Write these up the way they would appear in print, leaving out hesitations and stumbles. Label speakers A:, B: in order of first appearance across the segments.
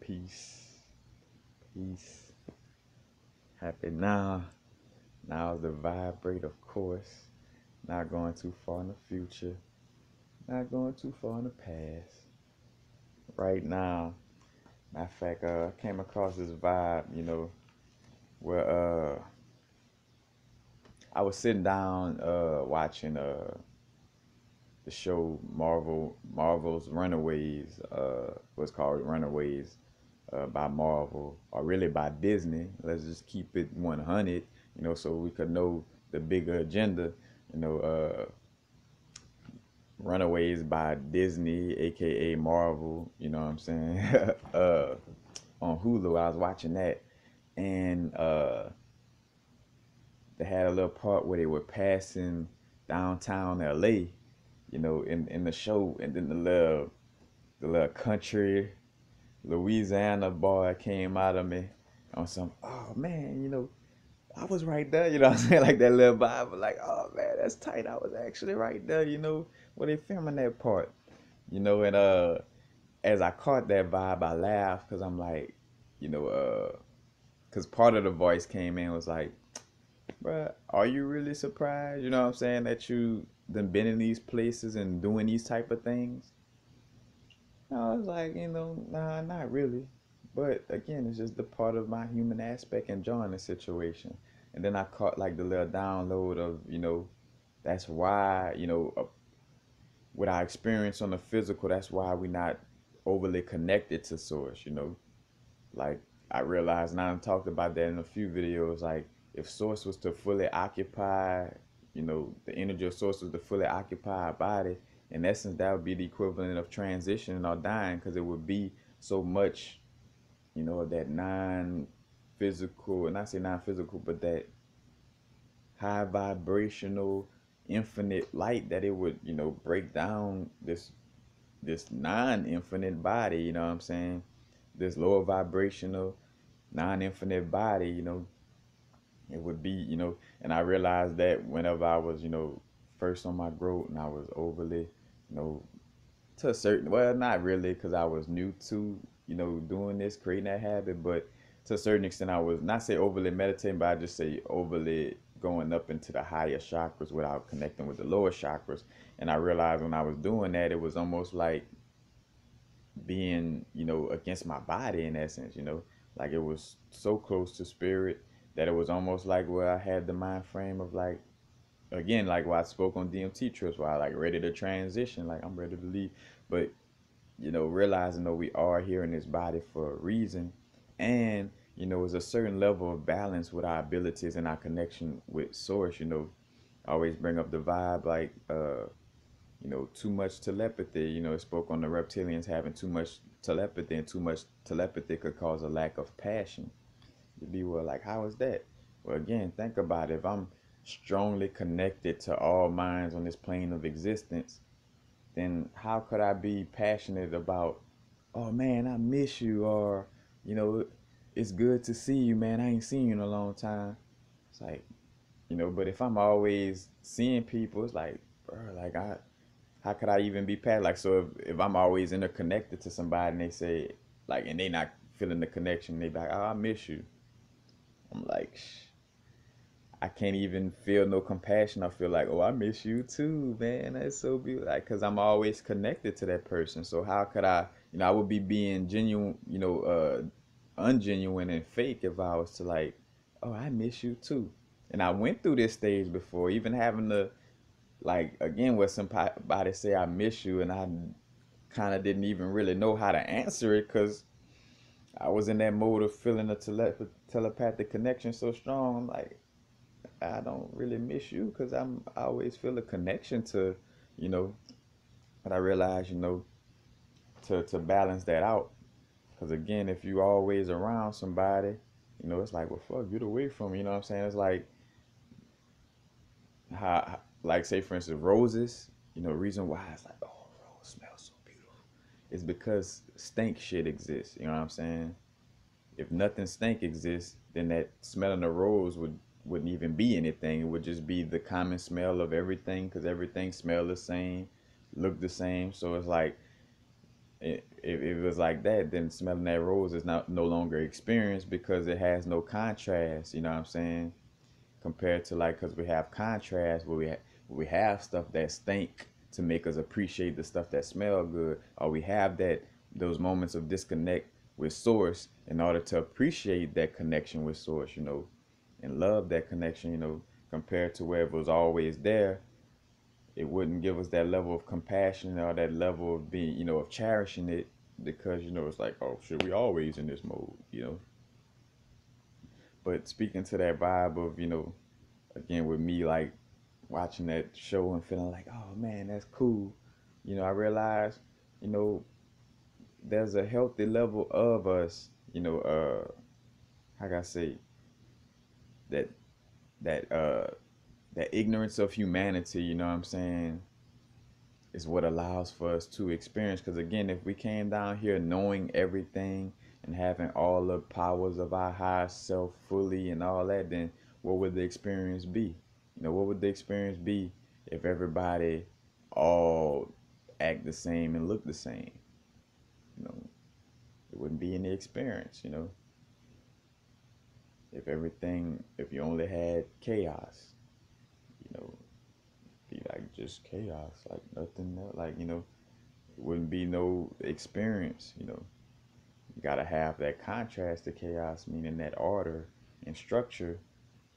A: Peace, peace. Happy now. Now's the vibrate, of course. Not going too far in the future. Not going too far in the past. Right now. Matter of fact, I came across this vibe, where I was sitting down watching the show Marvel's Runaways, what's called Runaways, by Marvel, or really by Disney. Let's just keep it 100, so we could know the bigger agenda. You know, Runaways by Disney, aka Marvel. You know what I'm saying? On Hulu, I was watching that, and they had a little part where they were passing downtown LA, in the show, and then the little country Louisiana boy came out of me on some, oh man, I was right there, what I'm saying? Like that little vibe, like, oh man, that's tight. I was actually right there, when they filming that part. And as I caught that vibe, I laughed because I'm like, you know, because part of the voice came in was like, bruh, are you really surprised? You know what I'm saying? That you done been in these places and doing these type of things? I was like, nah, not really. But again, it's just the part of my human aspect enjoying the situation. And then I caught like the little download of, that's why, with our experience on the physical, that's why we not overly connected to source. Like I realized, and I talked about that in a few videos, like if source was to fully occupy, the energy of source was to fully occupy our body, in essence, that would be the equivalent of transitioning or dying, because it would be so much, of that non-physical, and I say non-physical, but that high vibrational, infinite light that it would, break down this non-infinite body. You know what I'm saying? This lower vibrational, non-infinite body. It would be, and I realized that whenever I was, first on my growth, and I was overly, you know, to a certain, well, not really, because I was new to, doing this, creating that habit, but to a certain extent, I was not say overly meditating, but I just say overly going up into the higher chakras without connecting with the lower chakras. And I realized when I was doing that, it was almost like being, against my body in essence, like it was so close to spirit that it was almost like where I had the mind frame of like, again, like what I spoke on DMT trips, where I like ready to transition, like I'm ready to leave. But, realizing that we are here in this body for a reason. And, there's a certain level of balance with our abilities and our connection with source. I always bring up the vibe like too much telepathy. It spoke on the reptilians having too much telepathy, and too much telepathy could cause a lack of passion. You'd be, well, like, how is that? Well, again, think about it. If I'm strongly connected to all minds on this plane of existence, then how could I be passionate about, oh man, I miss you, or, you know, it's good to see you, man. I ain't seen you in a long time. It's like, but if I'm always seeing people, it's like, bro, like how could I even be past? Like, so if I'm always interconnected to somebody and they say, like, and they not feeling the connection, they be like, oh, I miss you. I'm like, I can't even feel no compassion. I feel like, oh, I miss you too, man. That's so beautiful. Like, cause I'm always connected to that person. So how could I, I would be being genuine, ungenuine and fake if I was to like, oh, I miss you too. And I went through this stage before, even having to like again with somebody say I miss you, and I kind of didn't even really know how to answer it because I was in that mode of feeling a telepathic connection so strong. I'm like, I don't really miss you because I always feel a connection to, you know. But I realize, to balance that out. Because again, if you always around somebody, it's like, well, fuck, get away from me. You know what I'm saying? It's like like say for instance, roses. Reason why it's like, oh, rose smells so beautiful. It's because stink shit exists. You know what I'm saying? If nothing stink exists, then that smelling a rose wouldn't even be anything. It would just be the common smell of everything, because everything smell the same, look the same. So it's like If it was like that, then smelling that rose is not no longer experienced because it has no contrast. You know what I'm saying? Compared to like, because we have contrast where we have stuff that stink to make us appreciate the stuff that smell good, or we have that those moments of disconnect with source in order to appreciate that connection with source, you know, and love that connection, you know, compared to where it was always there. It wouldn't give us that level of compassion or that level of being, you know, of cherishing it, because, you know, it's like, oh shit, we always in this mode, you know. But speaking to that vibe of, you know, again with me like watching that show and feeling like, oh man, that's cool. You know, I realized, you know, there's a healthy level of us, you know, how can I say, that that uh that ignorance of humanity, you know what I'm saying, is what allows for us to experience. Because again, if we came down here knowing everything and having all the powers of our higher self fully and all that, then what would the experience be? You know, what would the experience be if everybody all act the same and look the same? You know, it wouldn't be any experience, you know. If everything, if you only had chaos, you know, be like just chaos, like nothing else, like, you know, it wouldn't be no experience, you know. You gotta have that contrast to chaos, meaning that order and structure,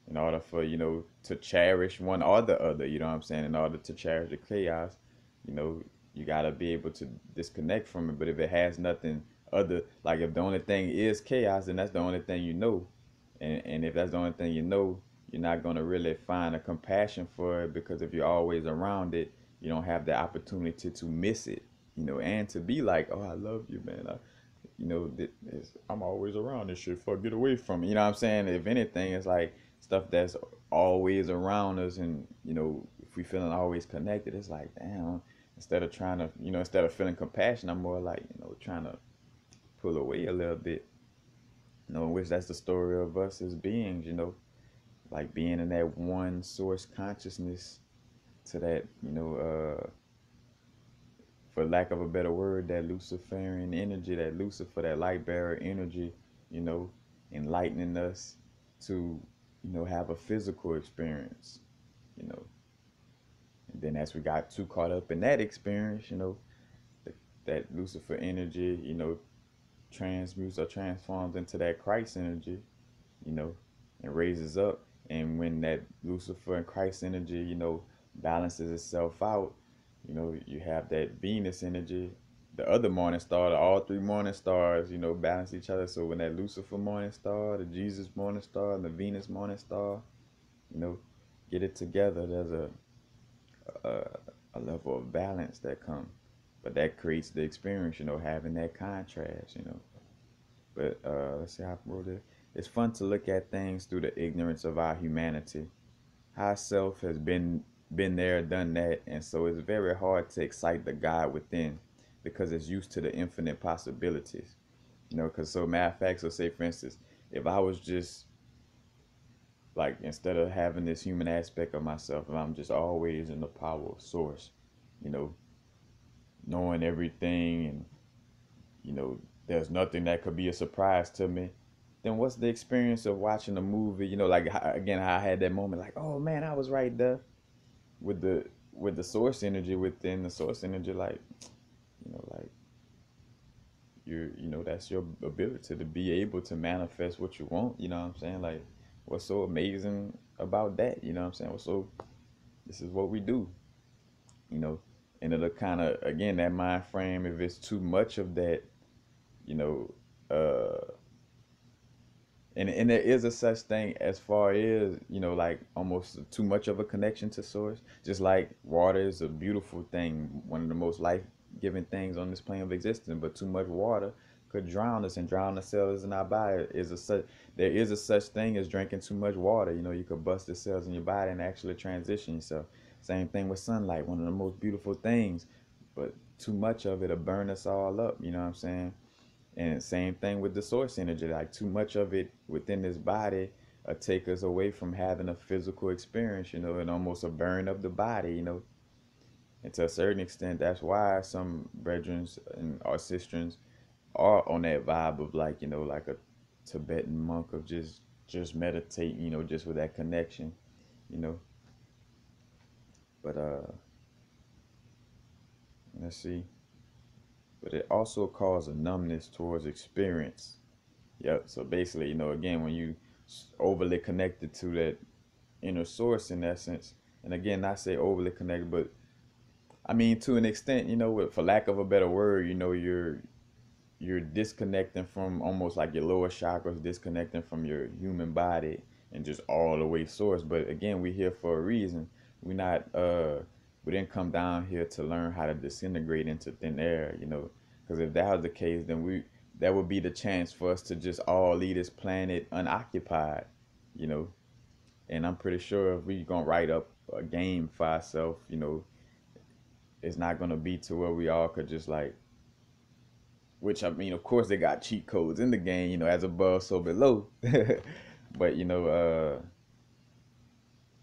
A: in order for, you know, to cherish one or the other, you know what I'm saying? In order to cherish the chaos, you know, you gotta be able to disconnect from it. But if it has nothing other, like if the only thing is chaos, then that's the only thing you know. And if that's the only thing you know, you're not gonna really find a compassion for it, because if you're always around it, you don't have the opportunity to miss it, you know, and to be like, oh, I love you, man. You know, I'm always around this shit. Fuck, get away from me. You know what I'm saying? If anything, it's like stuff that's always around us, and you know, if we feeling always connected, it's like, damn. Instead of trying to, you know, instead of feeling compassion, I'm more like, you know, trying to pull away a little bit. You know, in which that's the story of us as beings. You know, like being in that one source consciousness, to that, you know, for lack of a better word, that Luciferian energy, that Lucifer, that light bearer energy, you know, enlightening us to, you know, have a physical experience, you know. And then as we got too caught up in that experience, you know, that Lucifer energy, you know, transmutes or transforms into that Christ energy, you know, and raises up. And when that Lucifer and Christ energy, you know, balances itself out, you know, you have that Venus energy, the other morning star, all three morning stars, you know, balance each other. So when that Lucifer morning star, the Jesus morning star, and the Venus morning star, you know, get it together, there's a, a level of balance that comes. But that creates the experience, you know, having that contrast, you know. But let's see how I wrote it. It's fun to look at things through the ignorance of our humanity. Our self has been there, done that, and so it's very hard to excite the God within, because it's used to the infinite possibilities. You know, because so matter of fact, so say for instance, if I was just like, instead of having this human aspect of myself, if I'm just always in the power of source, you know, knowing everything, and you know, there's nothing that could be a surprise to me, then what's the experience of watching a movie? You know, like again, how I had that moment, like, oh man, I was right there with the source energy within the source energy, like, you know, like you know, that's your ability to be able to manifest what you want. You know what I'm saying? Like, what's so amazing about that? You know what I'm saying? What's so, this is what we do. You know, and it'll kind of, again, that mind frame, if it's too much of that, you know, and there is a such thing as far as, you know, like almost too much of a connection to source. Just like water is a beautiful thing, one of the most life-giving things on this plane of existence, but too much water could drown us and drown the cells in our body. There is a such thing as drinking too much water. You know, you could bust the cells in your body and actually transition yourself. Same thing with sunlight, one of the most beautiful things, but too much of it'll burn us all up. You know what I'm saying? And same thing with the source energy. Like, too much of it within this body take us away from having a physical experience, you know, and almost a burn of the body, you know. And to a certain extent, that's why some brethren and our sisters are on that vibe of like, like a Tibetan monk of just meditating, just with that connection, you know. But let's see. But it also causes a numbness towards experience. Yep. So basically, again, when you overly connected to that inner source in essence, and again, not say overly connected, but I mean to an extent, for lack of a better word, you're disconnecting from almost like your lower chakras, disconnecting from your human body and just all the way source. But again, we're here for a reason. We're not we didn't come down here to learn how to disintegrate into thin air, because if that was the case, then that would be the chance for us to just all leave this planet unoccupied, you know. And I'm pretty sure if we gonna write up a game for ourselves, it's not gonna be to where we all could just like, which I mean, of course, they got cheat codes in the game, as above, so below. But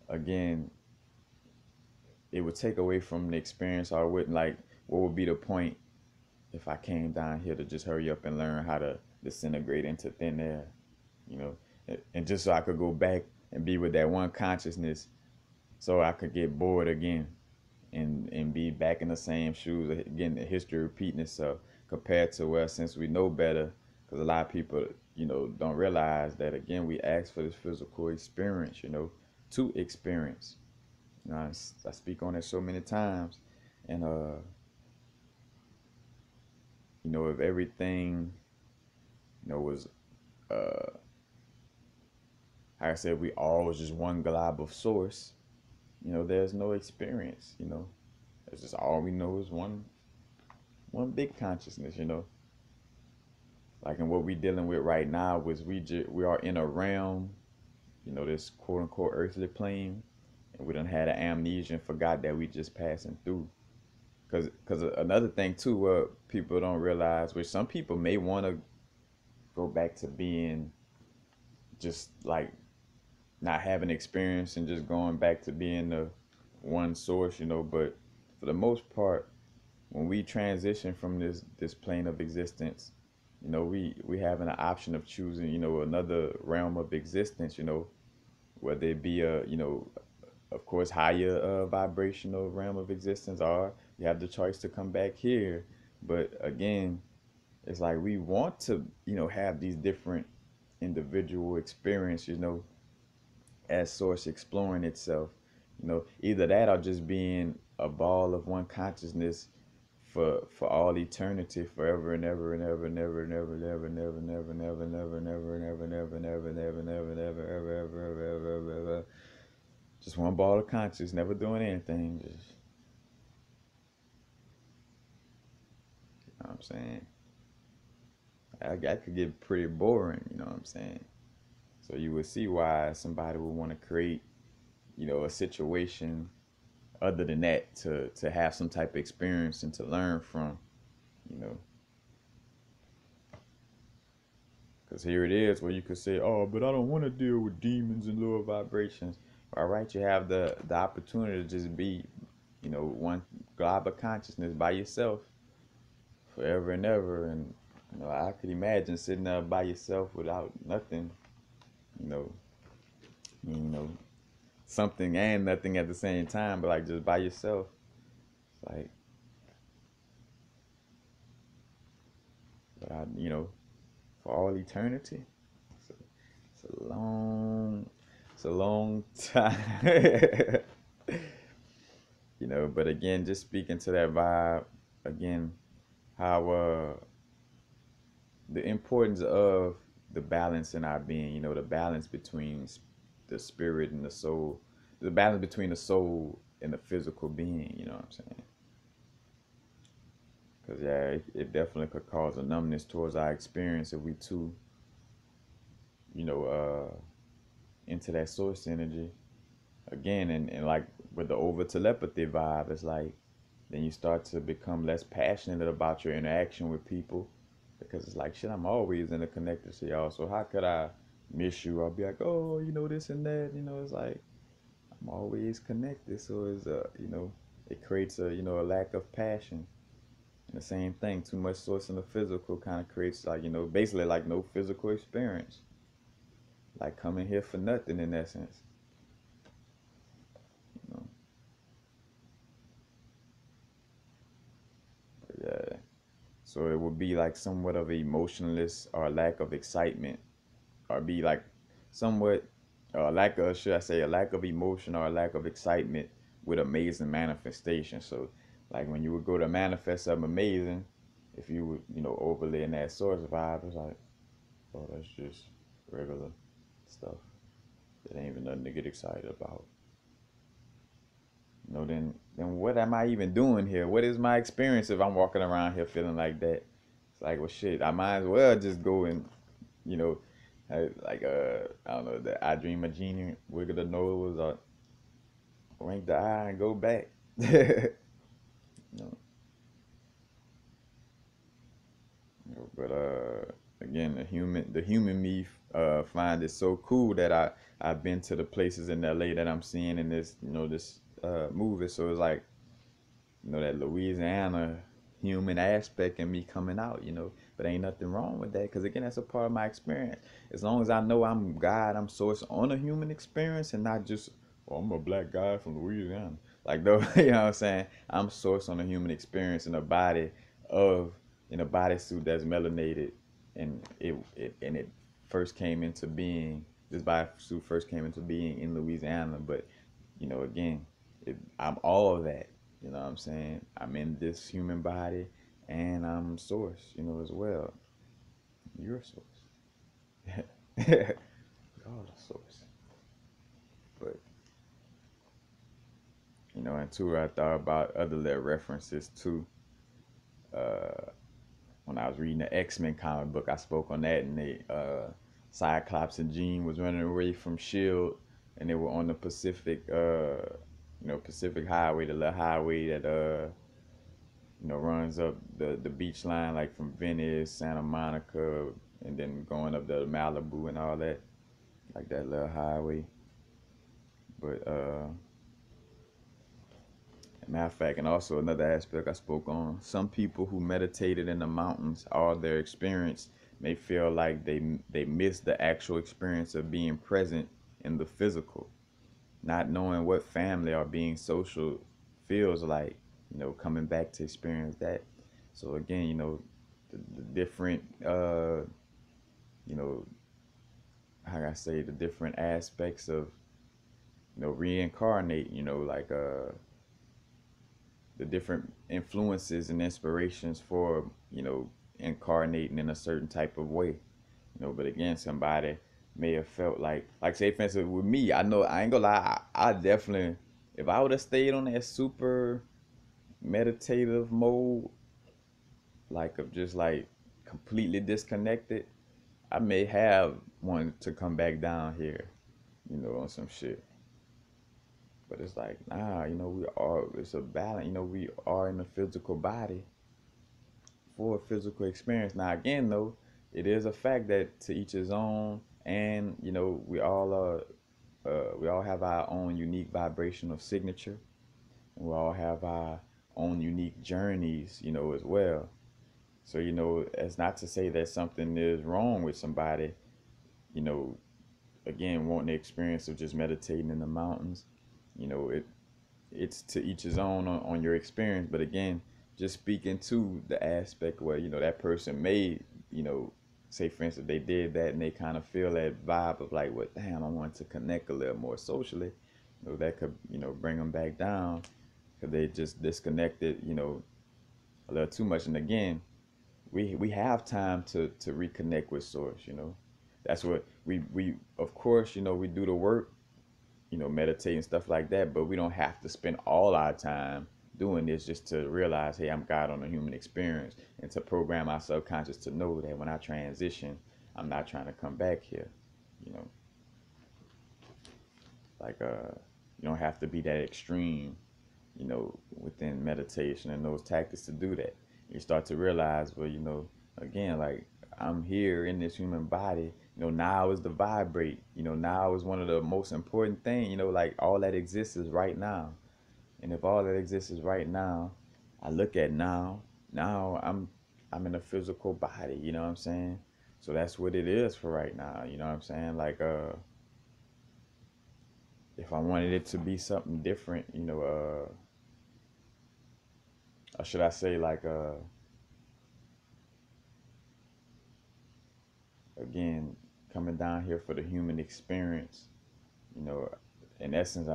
A: again, it would take away from the experience, or wouldn't like, what would be the point if I came down here to just hurry up and learn how to disintegrate into thin air, you know, and just so I could go back and be with that one consciousness, so I could get bored again, and be back in the same shoes again, the history repeating itself, compared to where, since we know better, because a lot of people don't realize that, again, we ask for this physical experience, to experience. I speak on it so many times. And if everything was like I said, we all was just one glob of source, there's no experience. It's just all we know is one big consciousness. Like, in what we dealing with right now was we are in a realm, this quote unquote earthly plane, and we done had an amnesia and forgot that we just passing through. Cause another thing too, what people don't realize, which some people may want to go back to being just like not having experience and just going back to being the one source, but for the most part, when we transition from this plane of existence, we having an option of choosing, another realm of existence, whether it be a, of course, higher vibrational realm of existence, or you have the choice to come back here. But again, it's like we want to, have these different individual experiences, as source exploring itself, either that or just being a ball of one consciousness for all eternity, forever and ever and ever and ever and ever and ever and ever and ever and ever and ever and ever and ever and ever and ever and ever and ever and ever ever ever ever ever ever. Just one ball of conscious, never doing anything. Just, I'm saying, that could get pretty boring. You know what I'm saying? So you would see why somebody would want to create, a situation other than that to have some type of experience and to learn from, you know. Because here it is where you could say, oh, but I don't want to deal with demons and lower vibrations. All right, you have the opportunity to just be, one glob of consciousness by yourself forever and ever. And, I could imagine sitting there by yourself without nothing, you know, you know, something and nothing at the same time, but like just by yourself. It's like, but for all eternity, it's a, it's a long time. But again, just speaking to that vibe, again, how the importance of the balance in our being, the balance between the spirit and the soul, the balance between the soul and the physical being, you know what I'm saying? Because, yeah, it definitely could cause a numbness towards our experience if we too, into that source energy. Again, and like with the over telepathy vibe, it's like then you start to become less passionate about your interaction with people, because it's like, shit, I'm always interconnected to y'all. So how could I miss you? I'll be like, oh, this and that. It's like I'm always connected. So it's It creates a, you know, a lack of passion. And the same thing, too much source in the physical kind of creates, like, you know, basically like no physical experience. Like coming here for nothing in essence. You know? But yeah. So it would be like somewhat of emotionless or lack of excitement, or be like somewhat lack of, should I say, a lack of emotion or a lack of excitement with amazing manifestation. So like when you would go to manifest something amazing, if you would, you know, overlay in that source vibe, it's like, oh, that's just regular stuff. It ain't even nothing to get excited about. You know, then what am I even doing here? What is my experience if I'm walking around here feeling like that? It's like, well, shit, I might as well just go and, you know, like I don't know, the I Dream of Genie, wiggle the nose or wink the eye and go back. You but again, the human me find it so cool that I've been to the places in LA that I'm seeing in this, you know, this movie. So it's like, you know, that Louisiana human aspect in me coming out, you know. But ain't nothing wrong with that, because again, that's a part of my experience. As long as I know I'm God, I'm source on a human experience and not just, oh, I'm a black guy from Louisiana. Like, though, you know what I'm saying? I'm source on a human experience in a body of, in a bodysuit that's melanated, and it first came into being. This bodysuit first came into being in Louisiana, but you know, again, I'm all of that. You know what I'm saying? I'm in this human body and I'm source, you know, as well. You're a source. All a source. But, you know, and too, I thought about other little references too. Uh, when I was reading the X-Men comic book, I spoke on that, and Cyclops and Jean was running away from Shield, and they were on the Pacific, you know, Pacific Highway, the little highway that you know, runs up the beach line, like from Venice, Santa Monica, and then going up to Malibu and all that, like that little highway. But matter of fact, and also another aspect I spoke on, some people who meditated in the mountains, all their experience may feel like they miss the actual experience of being present in the physical, not knowing what family or being social feels like, you know, coming back to experience that. So again, you know, the different, you know, how can I say, the different aspects of, you know, reincarnate, you know, like the different influences and inspirations for, you know, incarnating in a certain type of way. You know, but again, somebody may have felt like say for instance with me, I know I ain't gonna lie, I definitely, if I would have stayed on that super meditative mode, like of just like completely disconnected, I may have wanted to come back down here, you know, on some shit. But it's like, nah, you know, it's a balance. You know, we are in a physical body for a physical experience. Now, again, though, it is a fact that to each his own, and you know, we all have our own unique vibrational signature, and we all have our own unique journeys, you know, as well. So, you know, it's not to say that something is wrong with somebody, you know, again, wanting the experience of just meditating in the mountains. You know, it's to each his own on your experience. But again, just speaking to the aspect where, you know, that person may, you know, say for instance they did that and they kind of feel that vibe of like, well, damn, I want to connect a little more socially. You know, that could, you know, bring them back down because they just disconnected, you know, a little too much. And again, we have time to reconnect with source. You know, that's what we of course, you know, we do the work, you know, meditate and stuff like that, but we don't have to spend all our time doing this just to realize, hey, I'm God on a human experience, and to program our subconscious to know that when I transition, I'm not trying to come back here. You know, like you don't have to be that extreme, you know, within meditation and those tactics to do that. You start to realize, well, you know, again, like I'm here in this human body. You know, now is the vibrate. You know, now is one of the most important thing. You know, like all that exists is right now. And if all that exists is right now, I look at now I'm in a physical body, you know what I'm saying? So that's what it is for right now, you know what I'm saying? Like if I wanted it to be something different, or should I say like again, coming down here for the human experience, you know, in essence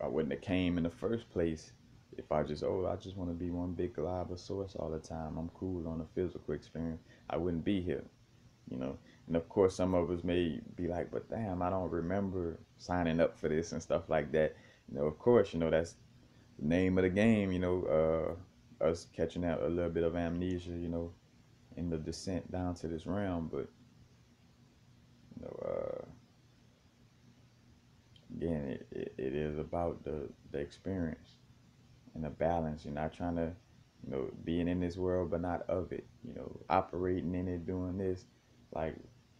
A: I wouldn't have came in the first place if I just want to be one big glob of source all the time. I'm cool on a physical experience. I wouldn't be here, you know. And of course, some of us may be like, but damn, I don't remember signing up for this and stuff like that. Of course, that's the name of the game. Us catching out a little bit of amnesia, in the descent down to this realm. But you know, again, it is about the experience and the balance. You're not trying to, being in this world but not of it. Operating in it, doing this, like,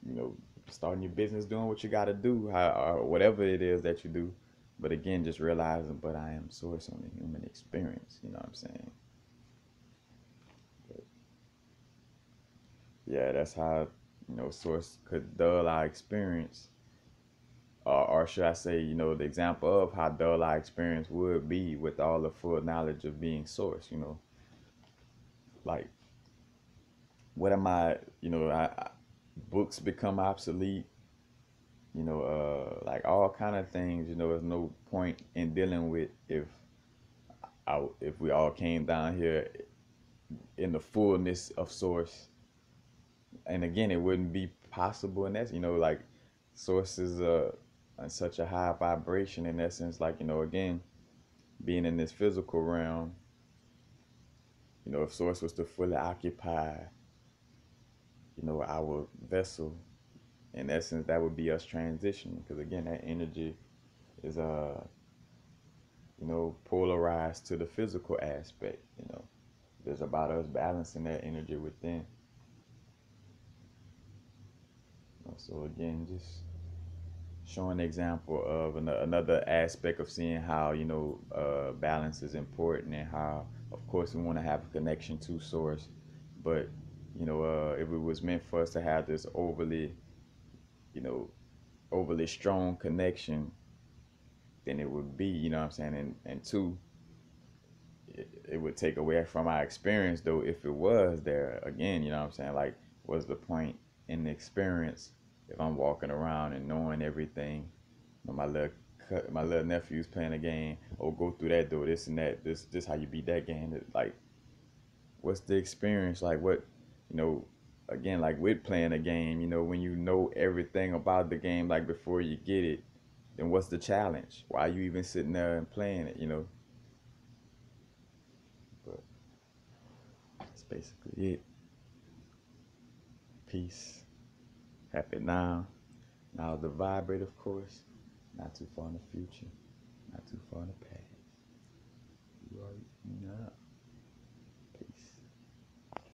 A: you know, starting your business, doing what you got to do, or whatever it is that you do. But again, just realizing, but I am source on the human experience. You know what I'm saying? But yeah, that's how source could dull our experience, or should I say, the example of how dull our experience would be with all the full knowledge of being source. Like what am I? Books become obsolete. Like all kind of things. There's no point in dealing with if we all came down here in the fullness of source. And again, it wouldn't be possible in that. Like source is on such a high vibration in essence. Like again, being in this physical realm. If source was to fully occupy, our vessel, in essence, that would be us transitioning. Because again, that energy is polarized to the physical aspect. It's about us balancing that energy within. So again, just showing an example of another aspect of seeing how balance is important, and how of course we want to have a connection to source, but if it was meant for us to have this you know overly strong connection, then it would be, what I'm saying, and two, it would take away from our experience. Though if it was there again, what I'm saying, like, what's the point in the experience if I'm walking around and knowing everything? My little nephew's playing a game. Oh, go through that door, this and that. This how you beat that game. Like, what's the experience? Like, what, you know? Again, like with playing a game, when you know everything about the game, like before you get it, then what's the challenge? Why are you even sitting there and playing it? But that's basically it. Peace. Happy now. Now the vibrate, of course. Not too far in the future. Not too far in the past. You already know.